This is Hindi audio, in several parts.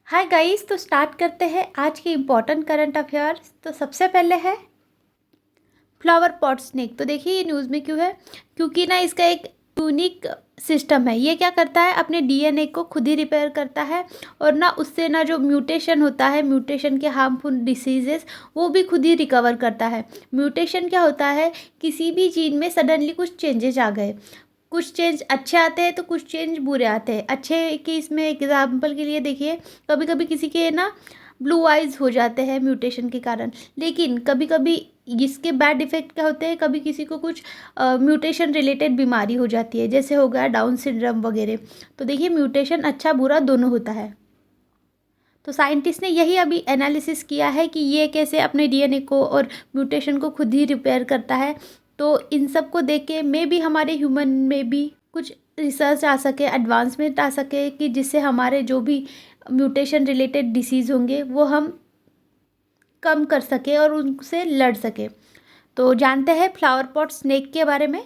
हाय गाइस, तो स्टार्ट करते हैं आज के इम्पोर्टेंट करंट अफेयर्स। तो सबसे पहले है फ्लावर पॉट स्नेक। तो देखिए ये न्यूज़ में क्यों है, क्योंकि ना इसका एक यूनिक सिस्टम है। ये क्या करता है, अपने डीएनए को खुद ही रिपेयर करता है और ना उससे ना जो म्यूटेशन होता है, म्यूटेशन के हार्मफुल डिसीजेस, वो भी खुद ही रिकवर करता है। म्यूटेशन क्या होता है, किसी भी जीन में सडनली कुछ चेंजेस आ गए, कुछ चेंज अच्छे आते हैं तो कुछ चेंज बुरे आते हैं। अच्छे की इसमें एग्जाम्पल के लिए देखिए, कभी कभी किसी के ना ब्लू आइज हो जाते हैं म्यूटेशन के कारण, लेकिन कभी कभी इसके बैड इफेक्ट क्या होते हैं, कभी किसी को कुछ म्यूटेशन रिलेटेड बीमारी हो जाती है, जैसे हो गया डाउन सिंड्रोम वगैरह। तो देखिए म्यूटेशन अच्छा बुरा दोनों होता है। तो साइंटिस्ट ने यही अभी एनालिसिस किया है कि ये कैसे अपने डीएनए को और म्यूटेशन को खुद ही रिपेयर करता है। तो इन सब को देख के मे भी हमारे ह्यूमन में भी कुछ रिसर्च आ सके, एडवांसमेंट आ सके, कि जिससे हमारे जो भी म्यूटेशन रिलेटेड डिसीज़ होंगे वो हम कम कर सके और उनसे लड़ सके। तो जानते हैं फ्लावर पॉट स्नेक के बारे में।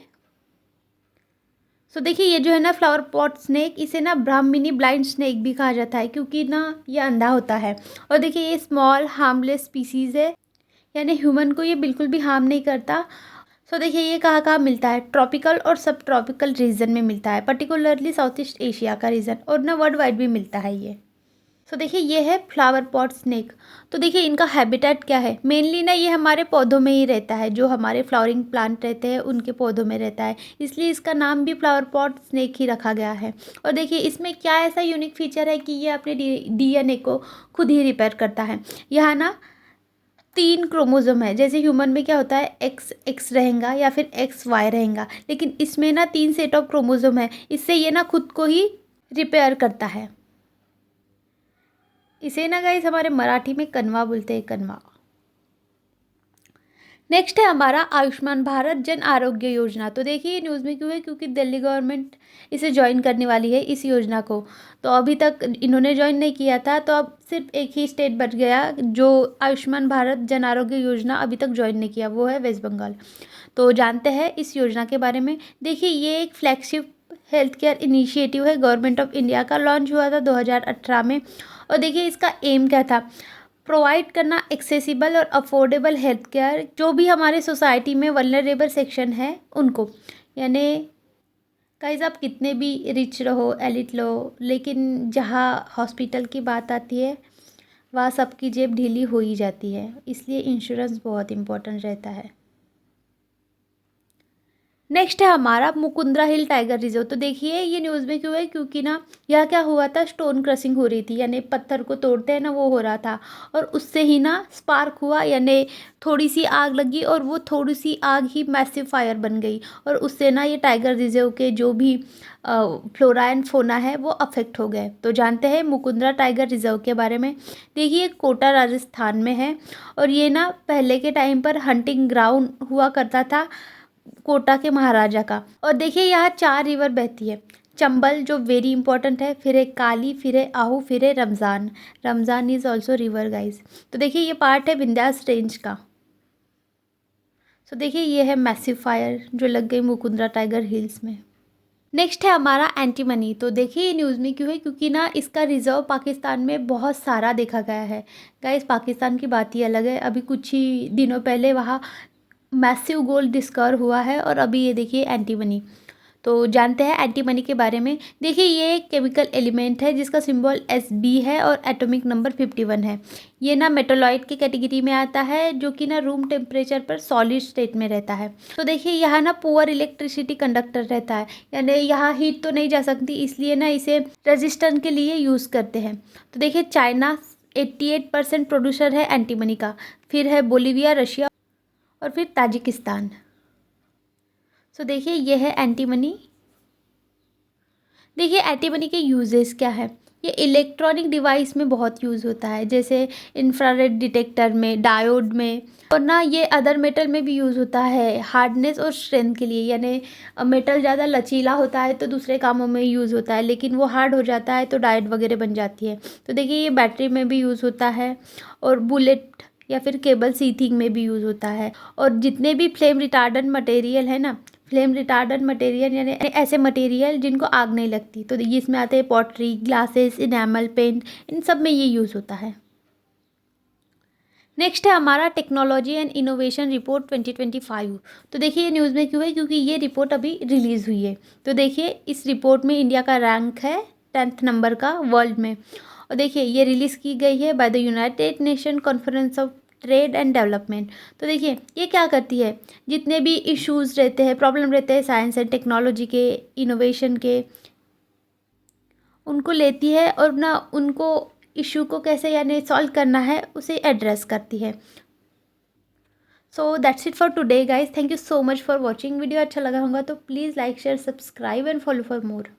सो देखिए ये जो है ना फ्लावर पॉट स्नेक, इसे ना ब्राह्मिनी ब्लाइंड स्नेक भी कहा जाता है, क्योंकि ना ये अंधा होता है। और देखिए ये स्मॉल हार्मलेस स्पीसीज़ है, यानी ह्यूमन को ये बिल्कुल भी हार्म नहीं करता। सो देखिए ये कहाँ कहाँ मिलता है, ट्रॉपिकल और सब ट्रॉपिकल रीजन में मिलता है, पर्टिकुलरली साउथ ईस्ट एशिया का रीजन, और ना वर्ल्ड वाइड भी मिलता है ये। सो देखिए ये है फ्लावर पॉट स्नेक। तो देखिए इनका हैबिटेट क्या है, मेनली ना ये हमारे पौधों में ही रहता है, जो हमारे फ्लावरिंग प्लांट रहते हैं उनके पौधों में रहता है, इसलिए इसका नाम भी फ्लावर पॉट स्नेक ही रखा गया है। और देखिए इसमें क्या ऐसा यूनिक फीचर है कि ये अपने डीएनए को खुद ही रिपेयर करता है। यहाँ ना 3 क्रोमोसोम है, जैसे ह्यूमन में क्या होता है एक्स एक्स रहेगा या फिर एक्स वाई रहेगा, लेकिन इसमें ना 3 सेट ऑफ क्रोमोसोम है, इससे ये ना खुद को ही रिपेयर करता है। इसे ना गाइस हमारे मराठी में कनवा बोलते हैं, कनवा। नेक्स्ट है हमारा आयुष्मान भारत जन आरोग्य योजना। तो देखिए ये न्यूज़ में क्यों है, क्योंकि दिल्ली गवर्नमेंट इसे ज्वाइन करने वाली है इस योजना को। तो अभी तक इन्होंने ज्वाइन नहीं किया था, तो अब सिर्फ एक ही स्टेट बच गया जो आयुष्मान भारत जन आरोग्य योजना अभी तक ज्वाइन नहीं किया, वो है वेस्ट बंगाल। तो जानते हैं इस योजना के बारे में। देखिए ये एक फ्लैगशिप हेल्थ केयर इनिशिएटिव है गवर्नमेंट ऑफ इंडिया का, लॉन्च हुआ था 2018 में। और देखिए इसका एम क्या था, प्रोवाइड करना एक्सेसिबल और अफोर्डेबल हेल्थ केयर, जो भी हमारे सोसाइटी में वल्नरेबल सेक्शन है उनको। यानी गाइस आप कितने भी रिच रहो, एलिट लो, लेकिन जहाँ हॉस्पिटल की बात आती है वहाँ सबकी जेब ढीली हो ही जाती है, इसलिए इंश्योरेंस बहुत इंपॉर्टेंट रहता है। नेक्स्ट है हमारा मुकुंदरा हिल टाइगर रिजर्व। तो देखिए ये न्यूज़ में क्यों है, क्योंकि ना यह क्या हुआ था, स्टोन क्रशिंग हो रही थी, यानी पत्थर को तोड़ते हैं ना, वो हो रहा था, और उससे ही ना स्पार्क हुआ, यानी थोड़ी सी आग लगी और वो थोड़ी सी आग ही मैसिव फायर बन गई, और उससे ना ये टाइगर रिजर्व के जो भी फ्लोरा एंड फोना है वो अफेक्ट हो गए। तो जानते हैं मुकुंदरा टाइगर रिजर्व के बारे में। देखिए कोटा राजस्थान में है, और ये ना पहले के टाइम पर हंटिंग ग्राउंड हुआ करता था कोटा के महाराजा का। और देखिए यहाँ 4 रिवर बहती है, चंबल जो वेरी इंपॉर्टेंट है, फिर है काली, फिर है आहू, फिर है Ramzan. Ramzan is also river guys. तो देखिए ये पार्ट है विंध्यास रेंज का। तो देखिए ये है मैसिव फायर जो लग गई मुकुंदरा टाइगर हिल्स में। नेक्स्ट है हमारा एंटीमनी। तो देखिए ये न्यूज़ में क्यों है, क्योंकि ना इसका रिजर्व पाकिस्तान में बहुत सारा देखा गया है। गाइस पाकिस्तान की बात ही अलग है, अभी कुछ ही दिनों पहले वहाँ मैसिव गोल्ड डिस्कवर हुआ है, और अभी ये देखिए एंटीमनी। तो जानते हैं एंटीमनी के बारे में। देखिए ये एक केमिकल एलिमेंट है जिसका सिंबल Sb है और एटॉमिक नंबर 51 है। ये ना मेटालॉइड की कैटेगरी में आता है, जो कि ना रूम टेम्परेचर पर सॉलिड स्टेट में रहता है। तो देखिए यहाँ ना पुअर इलेक्ट्रिसिटी कंडक्टर रहता है, यानी यहाँ हीट तो नहीं जा सकती, इसलिए ना इसे रेजिस्टेंस के लिए यूज़ करते हैं। तो देखिए चाइना 88% प्रोड्यूसर है एंटीमनी का, फिर है बोलीविया, रशिया, और फिर ताजिकिस्तान। सो देखिए ये है एंटीमनी। देखिए एंटीमनी के यूजेस क्या है, ये इलेक्ट्रॉनिक डिवाइस में बहुत यूज़ होता है, जैसे इंफ्रारेड डिटेक्टर में, डायोड में, और ना ये अदर मेटल में भी यूज़ होता है हार्डनेस और स्ट्रेंथ के लिए। यानी मेटल ज़्यादा लचीला होता है तो दूसरे कामों में यूज़ होता है, लेकिन वो हार्ड हो जाता है तो डायोड वगैरह बन जाती है। तो देखिए ये बैटरी में भी यूज़ होता है, और बुलेट या फिर केबल सीथिंग में भी यूज़ होता है, और जितने भी फ्लेम रिटार्डेंट मटेरियल है ना, फ्लेम रिटार्डेंट मटेरियल यानी ऐसे मटेरियल जिनको आग नहीं लगती। तो ये इसमें आते हैं पॉटरी, ग्लासेस, इनेमल, पेंट, इन सब में ये यूज़ होता है। नेक्स्ट है हमारा टेक्नोलॉजी एंड इनोवेशन रिपोर्ट 2025। तो देखिए ये न्यूज़ में क्यों है, क्योंकि ये रिपोर्ट अभी रिलीज़ हुई है। तो देखिए इस रिपोर्ट में इंडिया का रैंक है 10th नंबर का वर्ल्ड में। और देखिए ये रिलीज़ की गई है by the United nation conference of trade and development. तो देखिए ये क्या करती है, जितने भी इश्यूज़ रहते हैं, प्रॉब्लम रहते हैं साइंस एंड टेक्नोलॉजी के, इनोवेशन के, उनको लेती है और ना उनको इशू को कैसे यानी सॉल्व करना है उसे एड्रेस करती है। So that's it for today guys, thank you so much for watching. Video अच्छा लगा होगा तो please like share subscribe and follow for more.